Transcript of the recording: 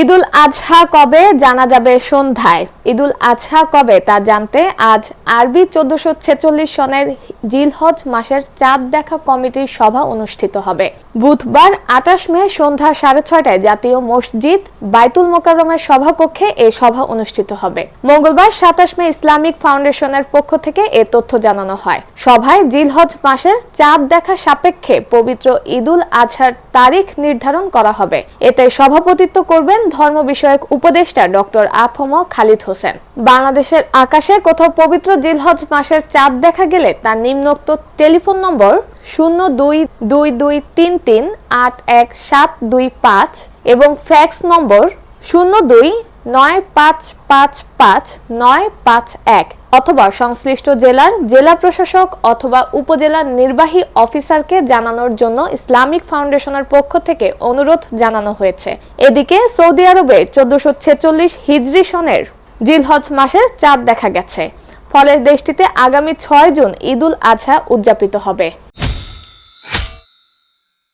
ঈদুল আজহা কবে জানা যাবে সন্ধ্যায়। ঈদুল আজহা কবে তা জানতে আজ আরবি 1446 সনের জিলহজ মাসের চাঁদ দেখা কমিটির সভা অনুষ্ঠিত হবে। বুধবার 28 মে সন্ধ্যা 6:30টায় জাতীয় মসজিদ বাইতুল মোকাররমের সভাকক্ষে এই সভা অনুষ্ঠিত হবে। মঙ্গলবার 27 মে ইসলামিক ফাউন্ডেশনের পক্ষ থেকে এ তথ্য জানানো হয়। সভায় জিলহজ মাসের চাঁদ দেখা সাপেক্ষে পবিত্র ঈদুল আজহার তারিখ নির্ধারণ করা হবে। এতে সভাপতিত্ব করবেন ধর্ম বিষয়ক উপদেষ্টা ডক্টর আফম খালিদ হোসেন। বাংলাদেশের আকাশে কোথাও পবিত্র জিলহজ মাসের চাঁদ দেখা গেলে তার নিম্নোক্ত টেলিফোন নম্বর 0222338175 এবং ফ্যাক্স নম্বর 0295559951 অথবা সংশ্লিষ্ট জেলার জেলা প্রশাসক অথবা উপজেলার নির্বাহী অফিসারকে জানানোর জন্য ইসলামিক ফাউন্ডেশনের পক্ষ থেকে অনুরোধ জানানো হয়েছে। এদিকে সৌদি আরবে 1446 হিজরি সনের জিলহজ মাসের চাঁদ দেখা গেছে। ফলে দেশটিতে আগামী 6 জুন ঈদুল আজহা উদযাপিত হবে।